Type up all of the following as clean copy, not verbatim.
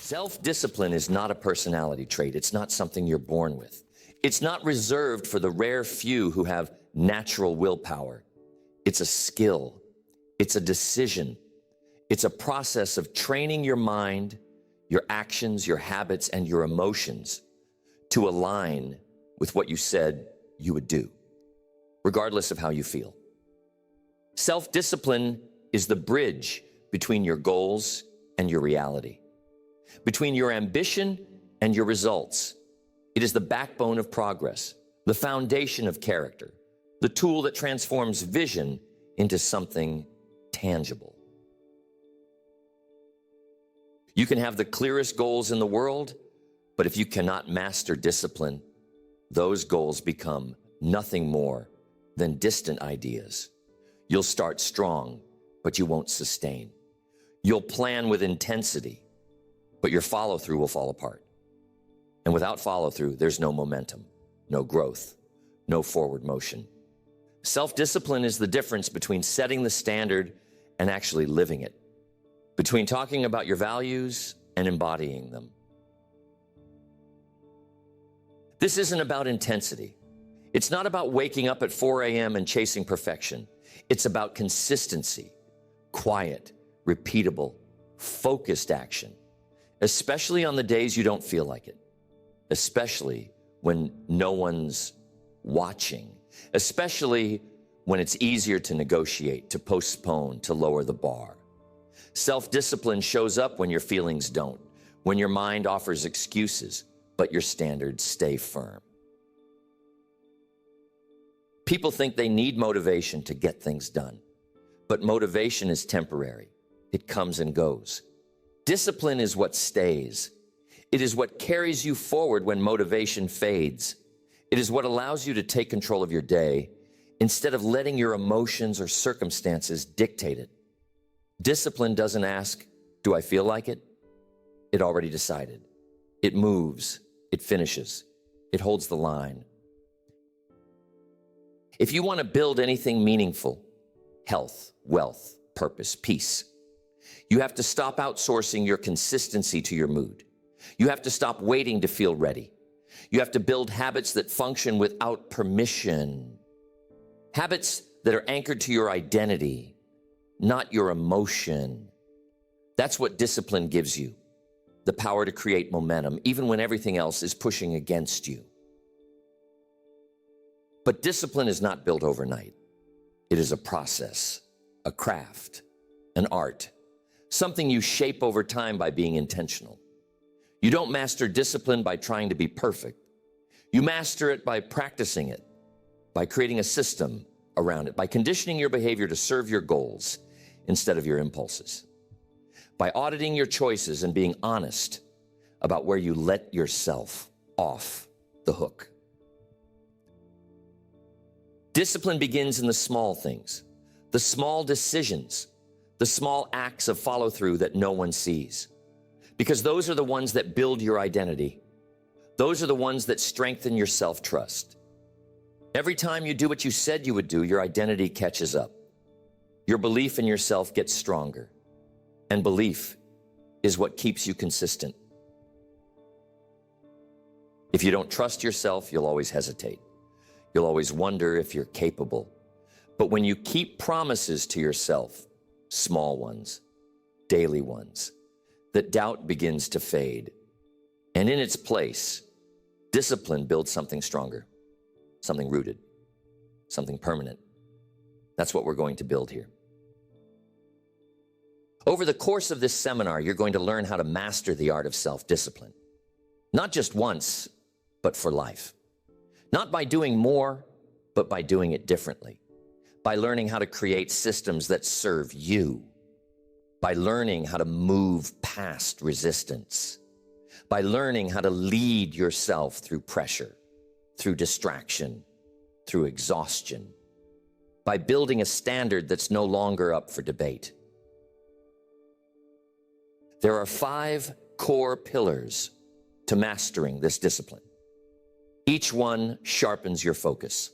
Self-discipline is not a personality trait. It's not something you're born with. It's not reserved for the rare few who have natural willpower. It's a skill. It's a decision. It's a process of training your mind, your actions, your habits, and your emotions to align with what you said you would do, regardless of how you feel. Self-discipline is the bridge between your goals and your reality, between your ambition and your results. It is the backbone of progress, the foundation of character, the tool that transforms vision into something tangible. You can have the clearest goals in the world, but if you cannot master discipline, those goals become nothing more than distant ideas. You'll start strong, but you won't sustain. You'll plan with intensity, but your follow-through will fall apart. And without follow-through, there's no momentum, no growth, no forward motion. Self-discipline is the difference between setting the standard and actually living it, between talking about your values and embodying them. This isn't about intensity. It's not about waking up at 4 a.m. and chasing perfection. It's about consistency, quiet, repeatable, focused action, especially on the days you don't feel like it, especially when no one's watching, especially when it's easier to negotiate, to postpone, to lower the bar. Self-discipline shows up when your feelings don't, when your mind offers excuses, but your standards stay firm. People think they need motivation to get things done, but motivation is temporary. It comes and goes. Discipline is what stays. It is what carries you forward when motivation fades. It is what allows you to take control of your day instead of letting your emotions or circumstances dictate it. Discipline doesn't ask, do I feel like it? It already decided. It moves. It finishes. It holds the line. If you want to build anything meaningful, health, wealth, purpose, peace, you have to stop outsourcing your consistency to your mood. You have to stop waiting to feel ready. You have to build habits that function without permission. Habits that are anchored to your identity, not your emotion. That's what discipline gives you, the power to create momentum, even when everything else is pushing against you. But discipline is not built overnight. It is a process, a craft, an art, something you shape over time by being intentional. You don't master discipline by trying to be perfect. You master it by practicing it, by creating a system around it, by conditioning your behavior to serve your goals instead of your impulses, by auditing your choices and being honest about where you let yourself off the hook. Discipline begins in the small things, the small decisions, the small acts of follow-through that no one sees, because those are the ones that build your identity. Those are the ones that strengthen your self-trust. Every time you do what you said you would do, your identity catches up. Your belief in yourself gets stronger, and belief is what keeps you consistent. If you don't trust yourself, you'll always hesitate. You'll always wonder if you're capable. But when you keep promises to yourself, small ones, daily ones, that doubt begins to fade. And in its place, discipline builds something stronger, something rooted, something permanent. That's what we're going to build here. Over the course of this seminar, you're going to learn how to master the art of self-discipline. Not just once, but for life. Not by doing more, but by doing it differently. By learning how to create systems that serve you. By learning how to move past resistance. By learning how to lead yourself through pressure, through distraction, through exhaustion. By building a standard that's no longer up for debate. There are 5 core pillars to mastering this discipline. Each one sharpens your focus.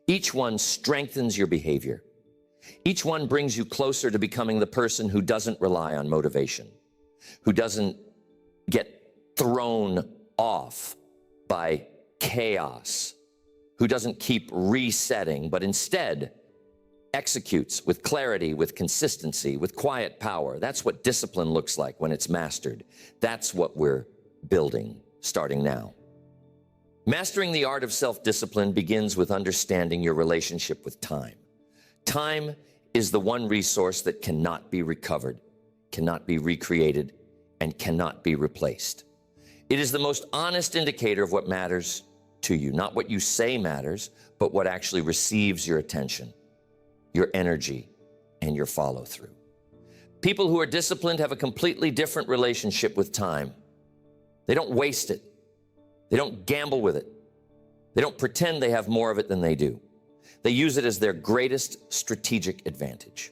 Each one strengthens your behavior. Each one brings you closer to becoming the person who doesn't rely on motivation, who doesn't get thrown off by chaos, who doesn't keep resetting, but instead executes with clarity, with consistency, with quiet power. That's what discipline looks like when it's mastered. That's what we're building starting now. Mastering the art of self-discipline begins with understanding your relationship with time. Time is the one resource that cannot be recovered, cannot be recreated, and cannot be replaced. It is the most honest indicator of what matters to you, not what you say matters, but what actually receives your attention, your energy, and your follow-through. People who are disciplined have a completely different relationship with time. They don't waste it. They don't gamble with it. They don't pretend they have more of it than they do. They use it as their greatest strategic advantage.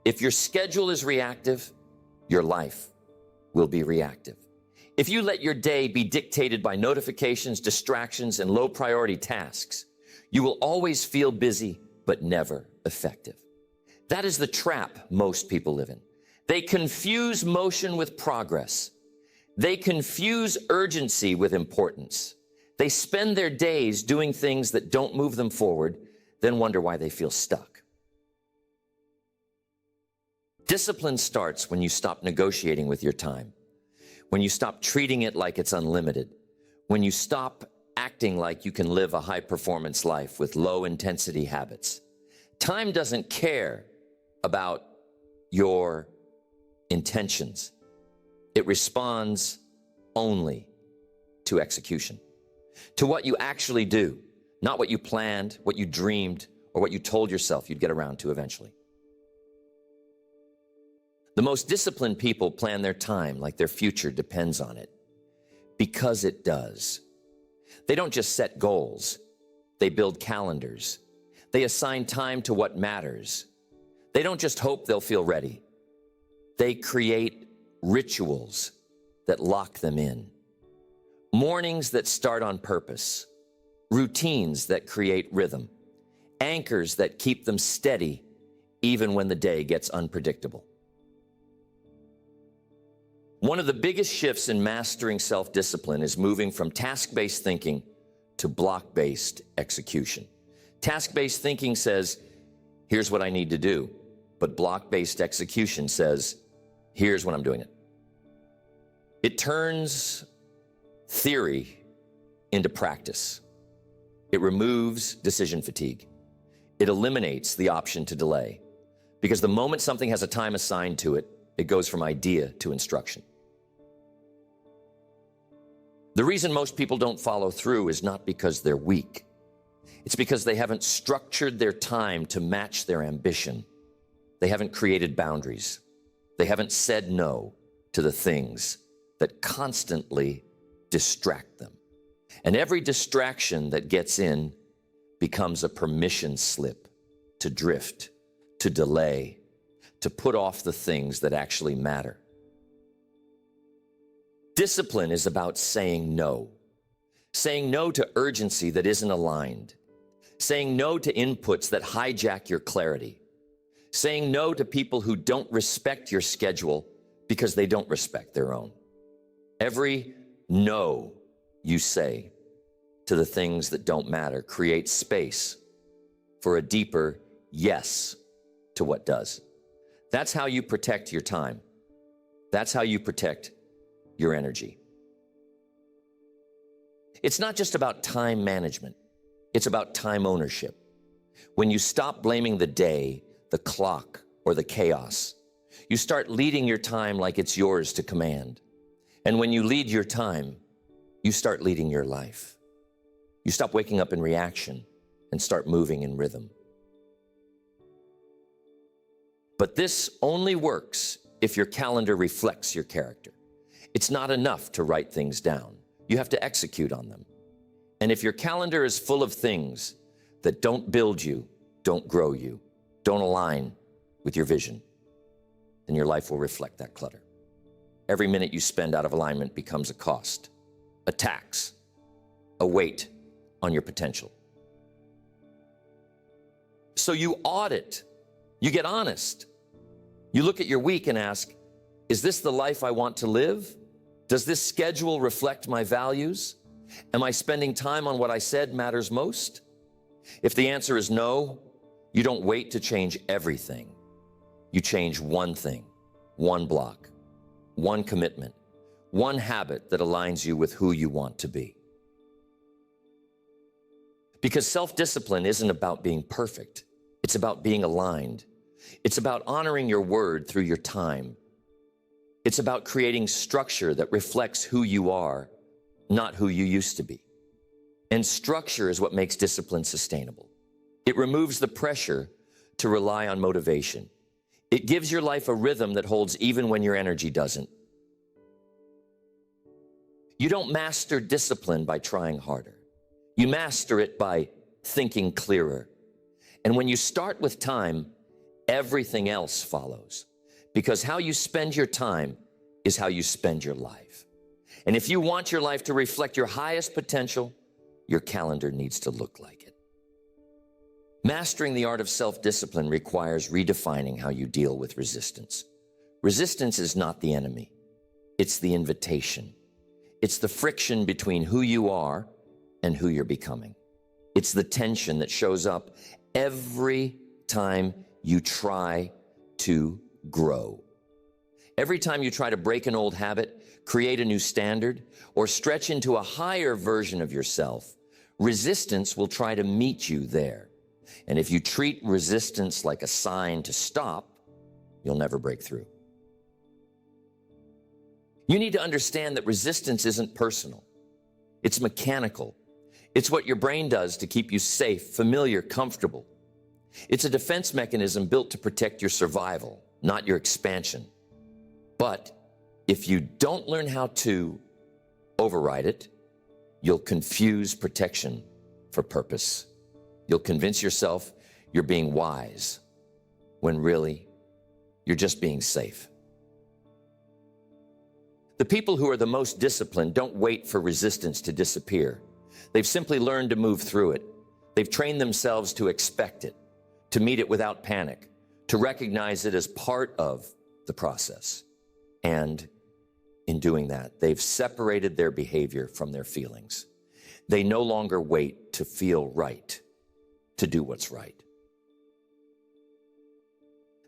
If your schedule is reactive, your life will be reactive. If you let your day be dictated by notifications, distractions, and low-priority tasks, you will always feel busy, but never effective. That is the trap most people live in. They confuse motion with progress. They confuse urgency with importance. They spend their days doing things that don't move them forward, then wonder why they feel stuck. Discipline starts when you stop negotiating with your time, when you stop treating it like it's unlimited, when you stop acting like you can live a high-performance life with low-intensity habits. Time doesn't care about your intentions. It responds only to execution, to what you actually do, not what you planned, what you dreamed, or what you told yourself you'd get around to eventually. The most disciplined people plan their time like their future depends on it, because it does. They don't just set goals. They build calendars. They assign time to what matters. They don't just hope they'll feel ready. They create rituals that lock them in. Mornings that start on purpose. Routines that create rhythm. Anchors that keep them steady even when the day gets unpredictable. One of the biggest shifts in mastering self-discipline is moving from task-based thinking to block-based execution. Task-based thinking says, here's what I need to do. But block-based execution says, here's when I'm doing it. It turns theory into practice. It removes decision fatigue. It eliminates the option to delay. Because the moment something has a time assigned to it, it goes from idea to instruction. The reason most people don't follow through is not because they're weak. It's because they haven't structured their time to match their ambition. They haven't created boundaries. They haven't said no to the things that constantly distract them. And every distraction that gets in becomes a permission slip to drift, to delay, to put off the things that actually matter. Discipline is about saying no to urgency that isn't aligned, saying no to inputs that hijack your clarity, saying no to people who don't respect your schedule because they don't respect their own. Every no you say to the things that don't matter creates space for a deeper yes to what does. That's how you protect your time. That's how you protect your energy. It's not just about time management. It's about time ownership. When you stop blaming the day, the clock, or the chaos, you start leading your time like it's yours to command. And when you lead your time, you start leading your life. You stop waking up in reaction and start moving in rhythm. But this only works if your calendar reflects your character. It's not enough to write things down. You have to execute on them. And if your calendar is full of things that don't build you, don't grow you, don't align with your vision, then your life will reflect that clutter. Every minute you spend out of alignment becomes a cost, a tax, a weight on your potential. So you audit, you get honest. You look at your week and ask, Is this the life I want to live? Does this schedule reflect my values? Am I spending time on what I said matters most? If the answer is no, you don't wait to change everything. You change one thing, one block, one commitment, one habit that aligns you with who you want to be. Because self-discipline isn't about being perfect. It's about being aligned. It's about honoring your word through your time. It's about creating structure that reflects who you are, not who you used to be. And structure is what makes discipline sustainable. It removes the pressure to rely on motivation. It gives your life a rhythm that holds even when your energy doesn't. You don't master discipline by trying harder. You master it by thinking clearer. And when you start with time, everything else follows. Because how you spend your time is how you spend your life. And if you want your life to reflect your highest potential, your calendar needs to look like it. Mastering the art of self-discipline requires redefining how you deal with resistance. Resistance is not the enemy. It's the invitation. It's the friction between who you are and who you're becoming. It's the tension that shows up every time you try to grow. Every time you try to break an old habit, create a new standard, or stretch into a higher version of yourself, resistance will try to meet you there. And if you treat resistance like a sign to stop, you'll never break through. You need to understand that resistance isn't personal. It's mechanical. It's what your brain does to keep you safe, familiar, comfortable. It's a defense mechanism built to protect your survival, not your expansion. But if you don't learn how to override it, you'll confuse protection for purpose. You'll convince yourself you're being wise, when really, you're just being safe. The people who are the most disciplined don't wait for resistance to disappear. They've simply learned to move through it. They've trained themselves to expect it, to meet it without panic, to recognize it as part of the process. And in doing that, they've separated their behavior from their feelings. They no longer wait to feel right, to do what's right.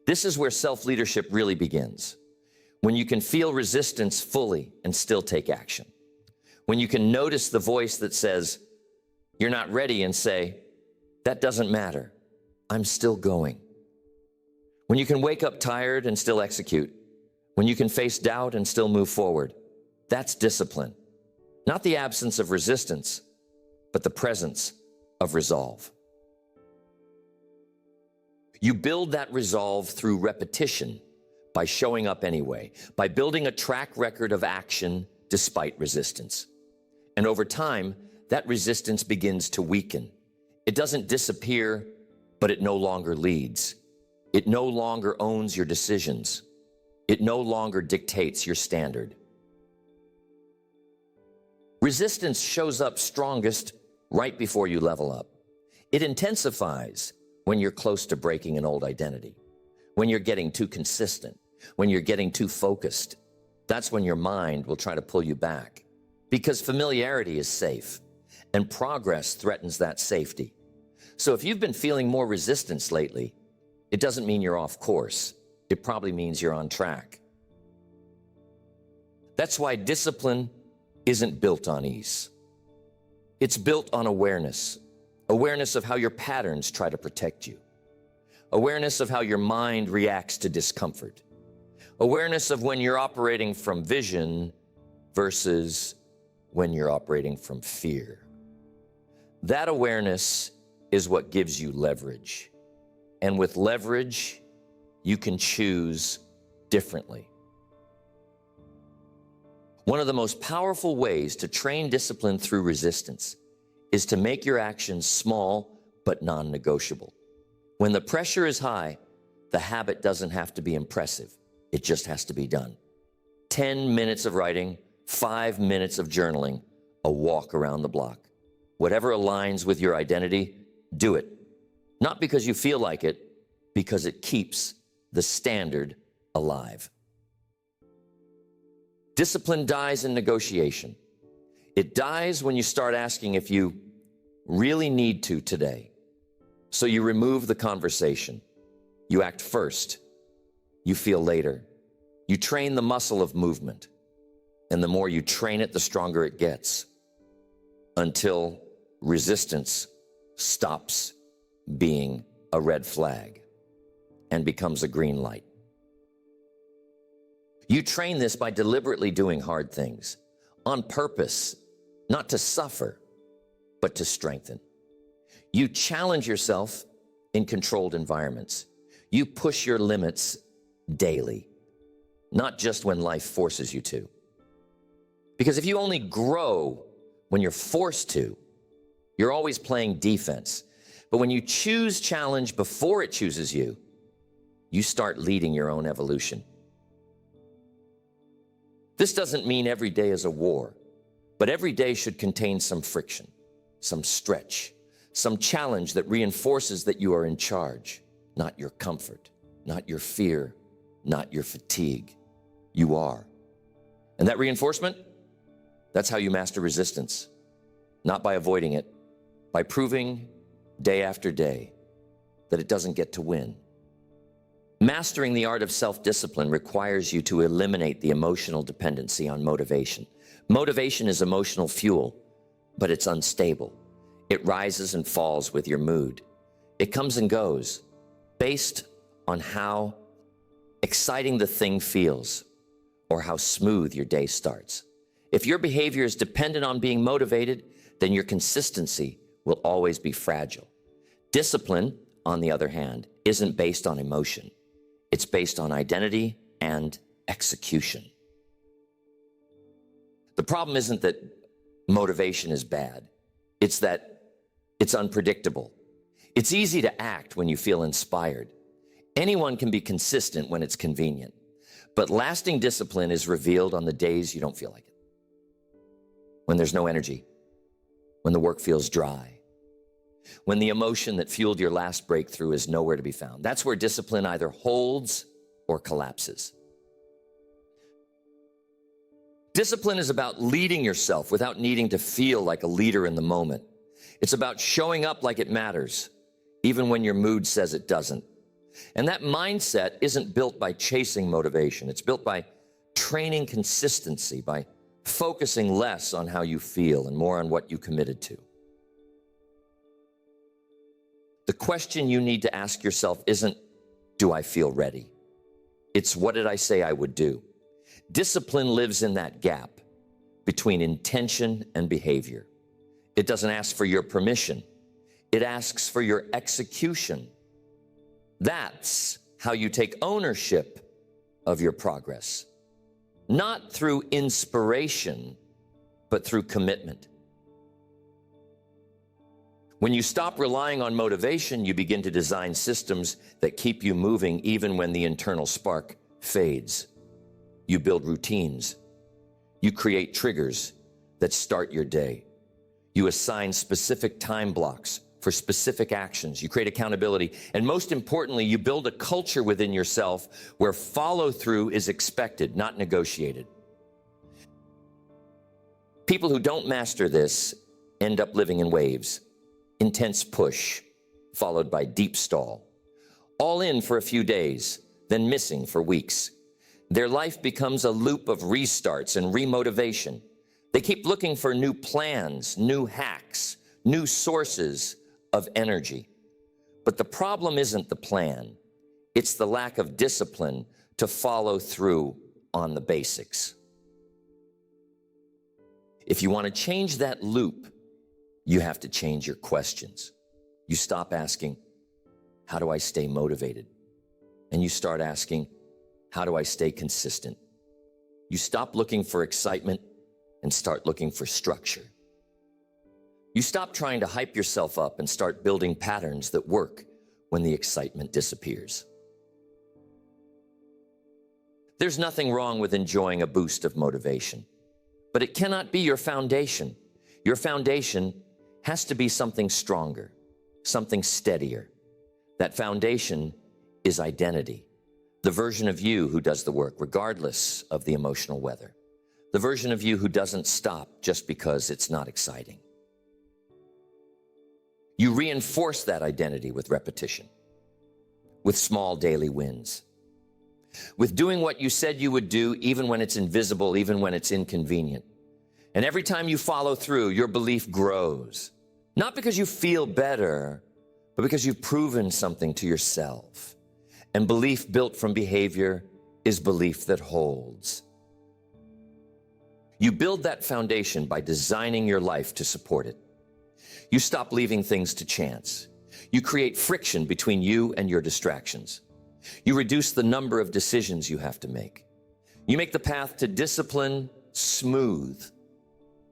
This is where self-leadership really begins. When you can feel resistance fully and still take action. When you can notice the voice that says, you're not ready, and say, that doesn't matter, I'm still going. When you can wake up tired and still execute. When you can face doubt and still move forward. That's discipline. Not the absence of resistance, but the presence of resolve. You build that resolve through repetition, by showing up anyway, by building a track record of action despite resistance. And over time, that resistance begins to weaken. It doesn't disappear, but it no longer leads. It no longer owns your decisions. It no longer dictates your standard. Resistance shows up strongest right before you level up. It intensifies when you're close to breaking an old identity, when you're getting too consistent, when you're getting too focused. That's when your mind will try to pull you back, because familiarity is safe and progress threatens that safety. So if you've been feeling more resistance lately, it doesn't mean you're off course. It probably means you're on track. That's why discipline isn't built on ease. It's built on awareness. Awareness of how your patterns try to protect you. Awareness of how your mind reacts to discomfort. Awareness of when you're operating from vision versus when you're operating from fear. That awareness is what gives you leverage. And with leverage, you can choose differently. One of the most powerful ways to train discipline through resistance is to make your actions small but non-negotiable. When the pressure is high, the habit doesn't have to be impressive. It just has to be done. 10 minutes of writing, 5 minutes of journaling, a walk around the block. Whatever aligns with your identity, do it. Not because you feel like it, because it keeps the standard alive. Discipline dies in negotiation. It dies when you start asking if you really need to today. So you remove the conversation. You act first. You feel later. You train the muscle of movement. And the more you train it, the stronger it gets, until resistance stops being a red flag and becomes a green light. You train this by deliberately doing hard things on purpose, not to suffer, but to strengthen. You challenge yourself in controlled environments. You push your limits daily, not just when life forces you to. Because if you only grow when you're forced to, you're always playing defense. But when you choose challenge before it chooses you, you start leading your own evolution. This doesn't mean every day is a war, but every day should contain some friction, some stretch, some challenge that reinforces that you are in charge, not your comfort, not your fear, not your fatigue. You are. And that reinforcement, that's how you master resistance, not by avoiding it, by proving day after day that it doesn't get to win. Mastering the art of self-discipline requires you to eliminate the emotional dependency on motivation. Motivation is emotional fuel, but it's unstable. It rises and falls with your mood. It comes and goes based on how exciting the thing feels or how smooth your day starts. If your behavior is dependent on being motivated, then your consistency will always be fragile. Discipline, on the other hand, isn't based on emotion. It's based on identity and execution. The problem isn't that motivation is bad. It's that it's unpredictable. It's easy to act when you feel inspired. Anyone can be consistent when it's convenient. But lasting discipline is revealed on the days you don't feel like it. When there's no energy, when the work feels dry, when the emotion that fueled your last breakthrough is nowhere to be found. That's where discipline either holds or collapses. Discipline is about leading yourself without needing to feel like a leader in the moment. It's about showing up like it matters, even when your mood says it doesn't. And that mindset isn't built by chasing motivation. It's built by training consistency, by focusing less on how you feel and more on what you committed to. The question you need to ask yourself isn't, do I feel ready? It's, what did I say I would do? Discipline lives in that gap between intention and behavior. It doesn't ask for your permission. It asks for your execution. That's how you take ownership of your progress. Not through inspiration, but through commitment. When you stop relying on motivation, you begin to design systems that keep you moving even when the internal spark fades. You build routines. You create triggers that start your day. You assign specific time blocks for specific actions. You create accountability. And most importantly, you build a culture within yourself where follow-through is expected, not negotiated. People who don't master this end up living in waves. Intense push, followed by deep stall. All in for a few days, then missing for weeks. Their life becomes a loop of restarts and remotivation. They keep looking for new plans, new hacks, new sources of energy. But the problem isn't the plan. It's the lack of discipline to follow through on the basics. If you want to change that loop, you have to change your questions. You stop asking, how do I stay motivated? And you start asking, how do I stay consistent? You stop looking for excitement and start looking for structure. You stop trying to hype yourself up and start building patterns that work when the excitement disappears. There's nothing wrong with enjoying a boost of motivation, but it cannot be your foundation. Your foundation has to be something stronger, something steadier. That foundation is identity, the version of you who does the work regardless of the emotional weather. the version of you who doesn't stop just because it's not exciting. You reinforce that identity with repetition, with small daily wins, with doing what you said you would do even when it's invisible, even when it's inconvenient. And every time you follow through, your belief grows, not because you feel better, but because you've proven something to yourself. And belief built from behavior is belief that holds. You build that foundation by designing your life to support it. You stop leaving things to chance. You create friction between you and your distractions. You reduce the number of decisions you have to make. You make the path to discipline smooth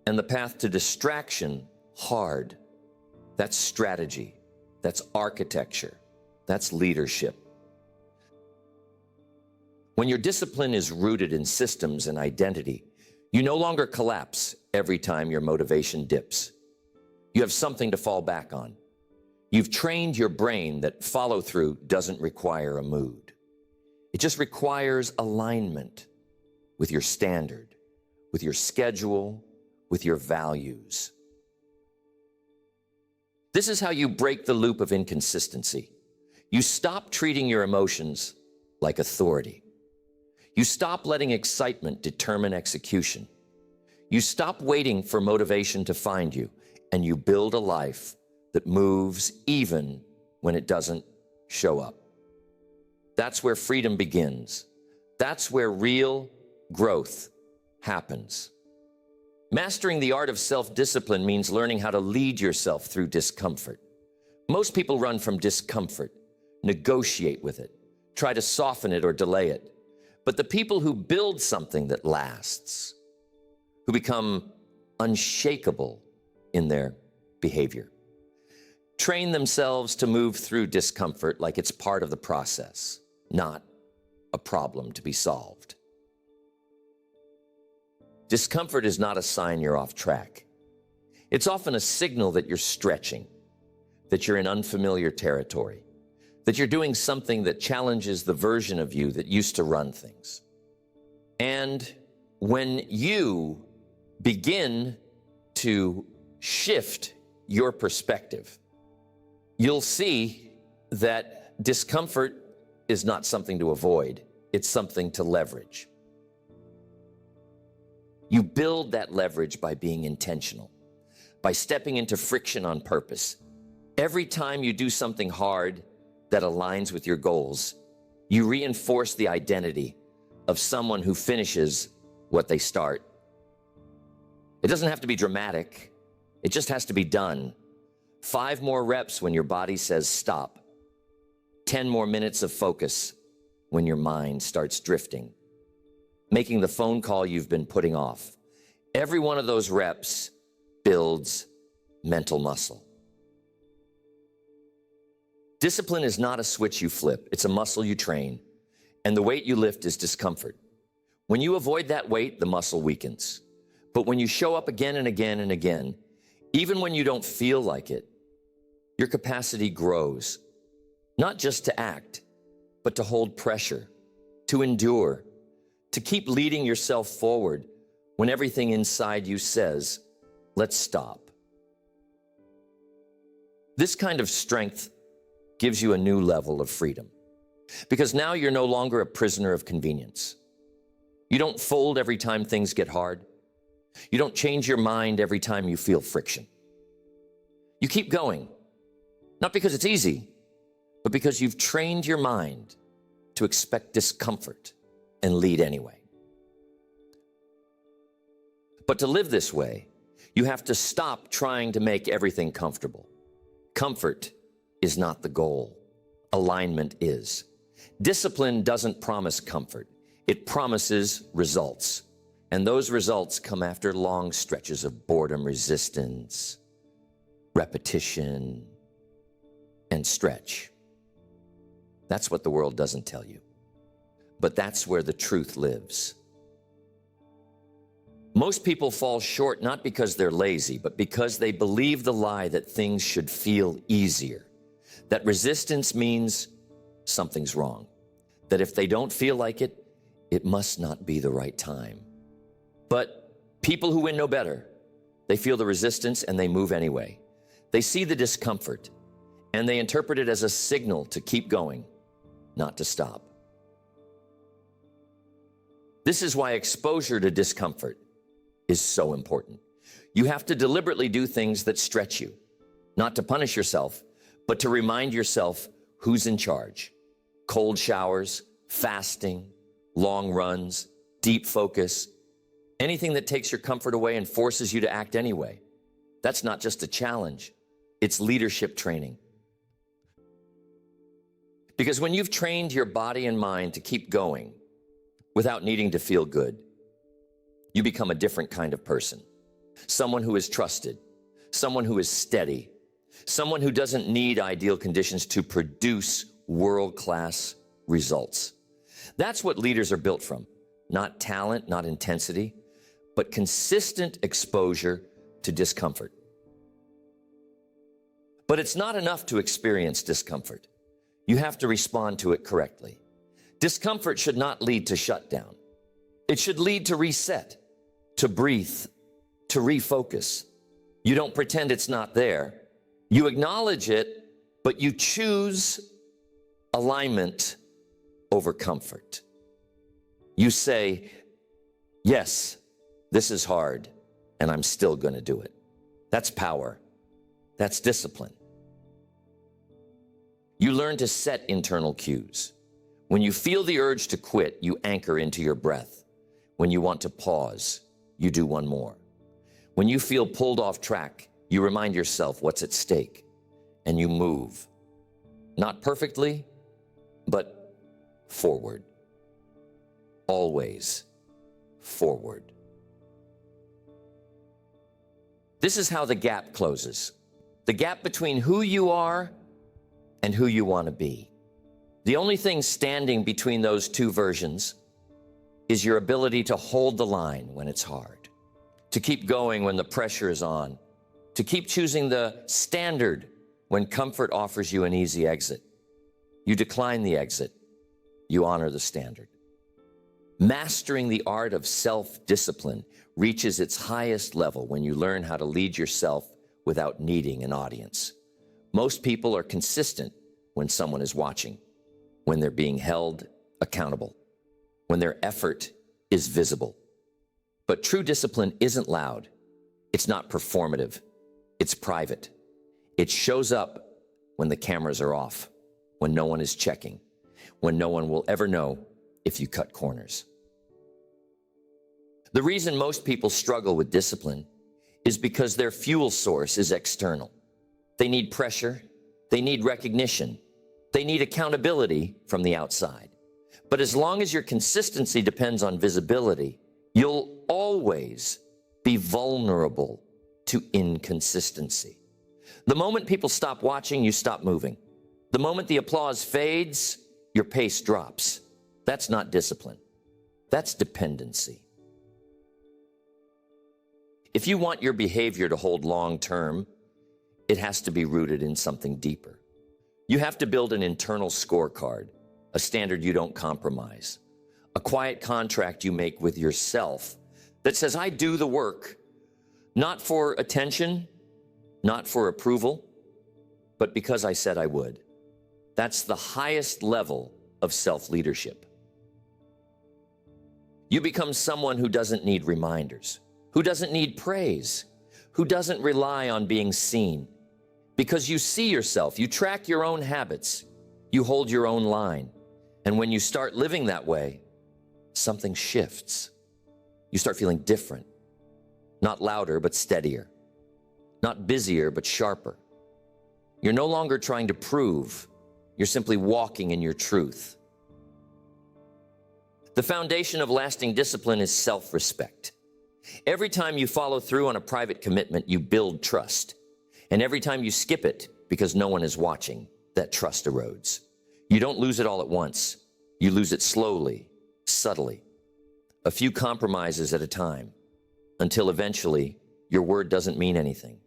and the path to distraction hard. That's strategy. That's architecture. That's leadership. When your discipline is rooted in systems and identity, you no longer collapse every time your motivation dips. You have something to fall back on. You've trained your brain that follow-through doesn't require a mood. It just requires alignment with your standard, with your schedule, with your values. This is how you break the loop of inconsistency. You stop treating your emotions like authority. You stop letting excitement determine execution. You stop waiting for motivation to find you, and you build a life that moves even when it doesn't show up. That's where freedom begins. That's where real growth happens. Mastering the art of self-discipline means learning how to lead yourself through discomfort. Most people run from discomfort, negotiate with it, try to soften it or delay it. But the people who build something that lasts, who become unshakable in their behavior, train themselves to move through discomfort like it's part of the process, not a problem to be solved. Discomfort is not a sign you're off track. It's often a signal that you're stretching, that you're in unfamiliar territory, that you're doing something that challenges the version of you that used to run things. And when you begin to shift your perspective, you'll see that discomfort is not something to avoid, it's something to leverage. You build that leverage by being intentional, by stepping into friction on purpose. Every time you do something hard that aligns with your goals, you reinforce the identity of someone who finishes what they start. It doesn't have to be dramatic. It just has to be done. 5 more reps when your body says stop. 10 more minutes of focus when your mind starts drifting. Making the phone call you've been putting off. Every one of those reps builds mental muscle. Discipline is not a switch you flip. It's a muscle you train. And the weight you lift is discomfort. When you avoid that weight, the muscle weakens. But when you show up again and again and again, even when you don't feel like it, your capacity grows. Not just to act, but to hold pressure, to endure, to keep leading yourself forward when everything inside you says, let's stop. This kind of strength gives you a new level of freedom, because now you're no longer a prisoner of convenience. You don't fold every time things get hard. You don't change your mind every time you feel friction. You keep going, not because it's easy, but because you've trained your mind to expect discomfort and lead anyway. But to live this way, you have to stop trying to make everything comfortable. Comfort is not the goal. Alignment is. Discipline doesn't promise comfort. It promises results. And those results come after long stretches of boredom resistance, repetition, and stretch. That's what the world doesn't tell you. But that's where the truth lives. Most people fall short not because they're lazy, but because they believe the lie that things should feel easier. That resistance means something's wrong. That if they don't feel like it, it must not be the right time. But people who win know better. They feel the resistance and they move anyway. They see the discomfort and they interpret it as a signal to keep going, not to stop. This is why exposure to discomfort is so important. You have to deliberately do things that stretch you, not to punish yourself, but to remind yourself who's in charge. Cold showers, fasting, long runs, deep focus, anything that takes your comfort away and forces you to act anyway. That's not just a challenge, it's leadership training. Because when you've trained your body and mind to keep going without needing to feel good, you become a different kind of person. Someone who is trusted, someone who is steady, someone who doesn't need ideal conditions to produce world-class results. That's what leaders are built from. Not talent, not intensity, but consistent exposure to discomfort. But it's not enough to experience discomfort. You have to respond to it correctly. Discomfort should not lead to shutdown. It should lead to reset, to breathe, to refocus. You don't pretend it's not there. You acknowledge it, but you choose alignment over comfort. You say, yes, this is hard, and I'm still going to do it. That's power. That's discipline. You learn to set internal cues. When you feel the urge to quit, you anchor into your breath. When you want to pause, you do one more. When you feel pulled off track, you remind yourself what's at stake, and you move. Not perfectly, but forward. Always forward. This is how the gap closes. The gap between who you are and who you want to be. The only thing standing between those two versions is your ability to hold the line when it's hard, to keep going when the pressure is on, to keep choosing the standard when comfort offers you an easy exit. You decline the exit. You honor the standard. Mastering the art of self-discipline reaches its highest level when you learn how to lead yourself without needing an audience. Most people are consistent when someone is watching, when they're being held accountable, when their effort is visible. But true discipline isn't loud. It's not performative. It's private. It shows up when the cameras are off, when no one is checking, when no one will ever know if you cut corners. The reason most people struggle with discipline is because their fuel source is external. They need pressure. They need recognition. They need accountability from the outside. But as long as your consistency depends on visibility, you'll always be vulnerable to inconsistency. The moment people stop watching, you stop moving. The moment the applause fades, your pace drops. That's not discipline. That's dependency. If you want your behavior to hold long term, it has to be rooted in something deeper. You have to build an internal scorecard, a standard you don't compromise, a quiet contract you make with yourself that says, I do the work, not for attention, not for approval, but because I said I would. That's the highest level of self-leadership. You become someone who doesn't need reminders, who doesn't need praise, who doesn't rely on being seen. Because you see yourself, you track your own habits, you hold your own line. And when you start living that way, something shifts. You start feeling different, not louder, but steadier, not busier, but sharper. You're no longer trying to prove, you're simply walking in your truth. The foundation of lasting discipline is self-respect. Every time you follow through on a private commitment, you build trust. And every time you skip it because no one is watching, that trust erodes. You don't lose it all at once. You lose it slowly, subtly, a few compromises at a time, until eventually your word doesn't mean anything,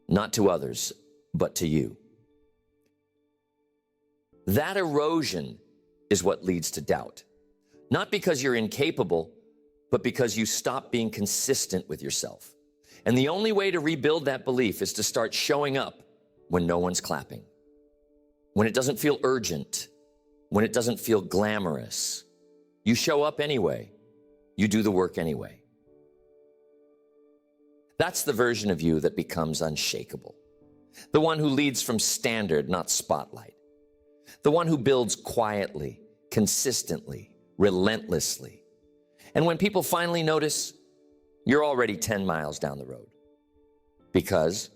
not to others, but to you. That erosion is what leads to doubt. Not because you're incapable, but because you stopped being consistent with yourself. And the only way to rebuild that belief is to start showing up when no one's clapping, when it doesn't feel urgent, when it doesn't feel glamorous. You show up anyway. You do the work anyway. That's the version of you that becomes unshakable. The one who leads from standard, not spotlight. The one who builds quietly, consistently, relentlessly. And when people finally notice, you're already 10 miles down the road because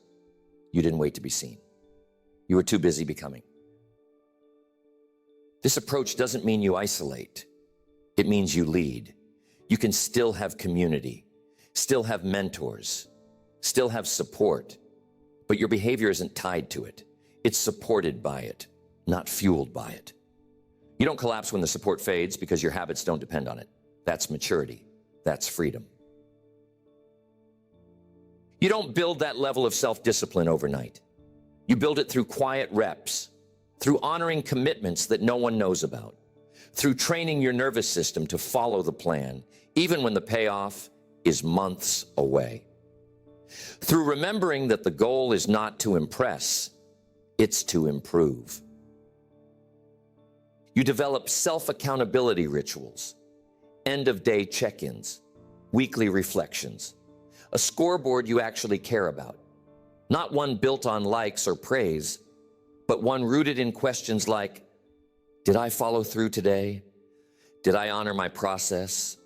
you didn't wait to be seen. You were too busy becoming. This approach doesn't mean you isolate. It means you lead. You can still have community, still have mentors, still have support, but your behavior isn't tied to it. It's supported by it, not fueled by it. You don't collapse when the support fades because your habits don't depend on it. That's maturity. That's freedom. You don't build that level of self-discipline overnight. You build it through quiet reps, through honoring commitments that no one knows about, through training your nervous system to follow the plan, even when the payoff is months away. Through remembering that the goal is not to impress, it's to improve. You develop self-accountability rituals, end-of-day check-ins, weekly reflections, a scoreboard you actually care about, not one built on likes or praise, but one rooted in questions like, did I follow through today? Did I honor my process?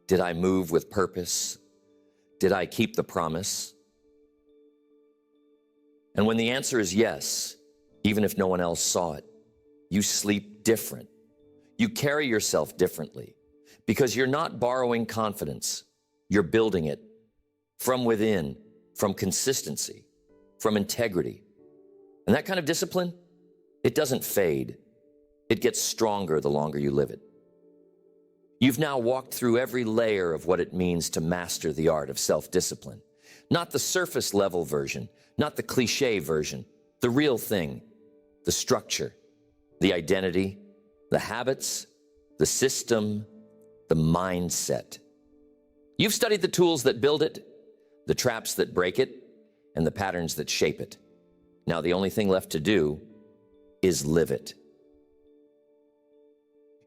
Did I move with purpose? Did I keep the promise? And when the answer is yes, even if no one else saw it, you sleep different. You carry yourself differently because you're not borrowing confidence. You're building it from within, from consistency, from integrity. And that kind of discipline, it doesn't fade. It gets stronger the longer you live it. You've now walked through every layer of what it means to master the art of self-discipline. Not the surface level version, not the cliche version, the real thing, the structure, the identity, the habits, the system, the mindset. You've studied the tools that build it, the traps that break it, and the patterns that shape it. Now the only thing left to do is live it.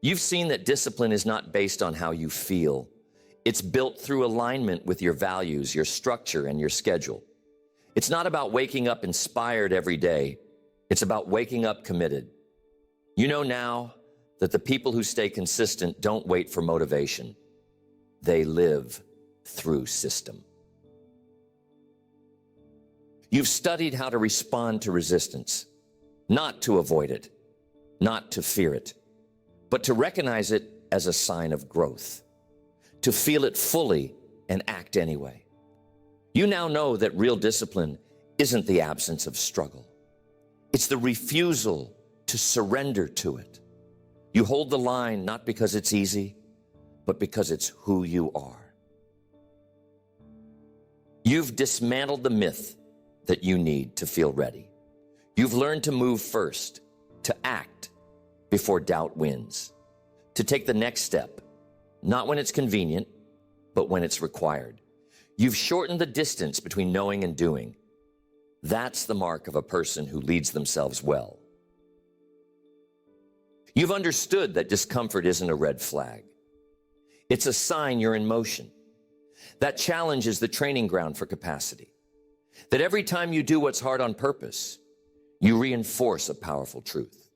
You've seen that discipline is not based on how you feel. It's built through alignment with your values, your structure, and your schedule. It's not about waking up inspired every day. It's about waking up committed. You know now that the people who stay consistent don't wait for motivation. They live through system. You've studied how to respond to resistance, not to avoid it, not to fear it, but to recognize it as a sign of growth, to feel it fully and act anyway. You now know that real discipline isn't the absence of struggle. It's the refusal to surrender to it. You hold the line not because it's easy, but because it's who you are. You've dismantled the myth that you need to feel ready. You've learned to move first, to act before doubt wins, to take the next step, not when it's convenient, but when it's required. You've shortened the distance between knowing and doing. That's the mark of a person who leads themselves well. You've understood that discomfort isn't a red flag. It's a sign you're in motion. That challenge is the training ground for capacity. That every time you do what's hard on purpose, you reinforce a powerful truth.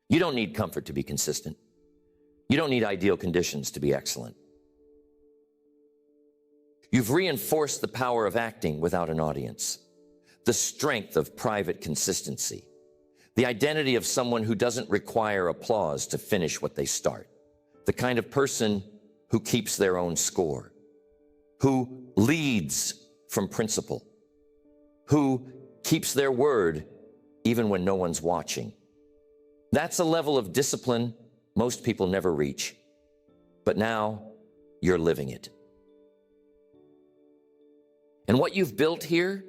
You don't need comfort to be consistent. You don't need ideal conditions to be excellent. You've reinforced the power of acting without an audience, the strength of private consistency, the identity of someone who doesn't require applause to finish what they start, the kind of person who keeps their own score, who leads from principle, who keeps their word even when no one's watching. That's a level of discipline most people never reach, but now you're living it. And what you've built here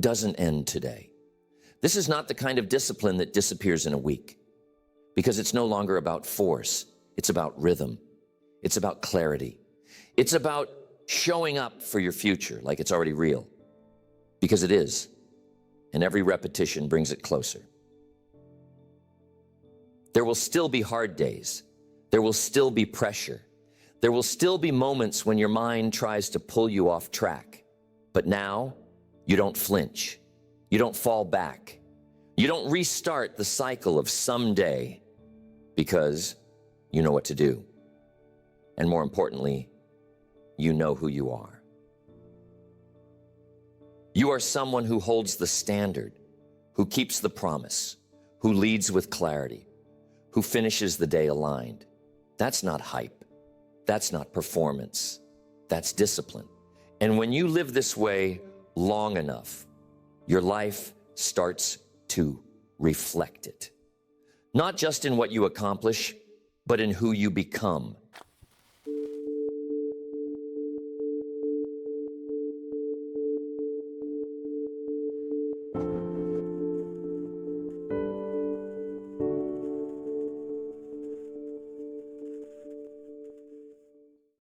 doesn't end today. This is not the kind of discipline that disappears in a week, because it's no longer about force. It's about rhythm. It's about clarity. It's about showing up for your future like it's already real, because it is, and every repetition brings it closer. There will still be hard days. There will still be pressure. There will still be moments when your mind tries to pull you off track. But now, you don't flinch. You don't fall back. You don't restart the cycle of someday, because you know what to do. And more importantly, you know who you are. You are someone who holds the standard, who keeps the promise, who leads with clarity, who finishes the day aligned. That's not hype. That's not performance. That's discipline. And when you live this way long enough, your life starts to reflect it. Not just in what you accomplish, but in who you become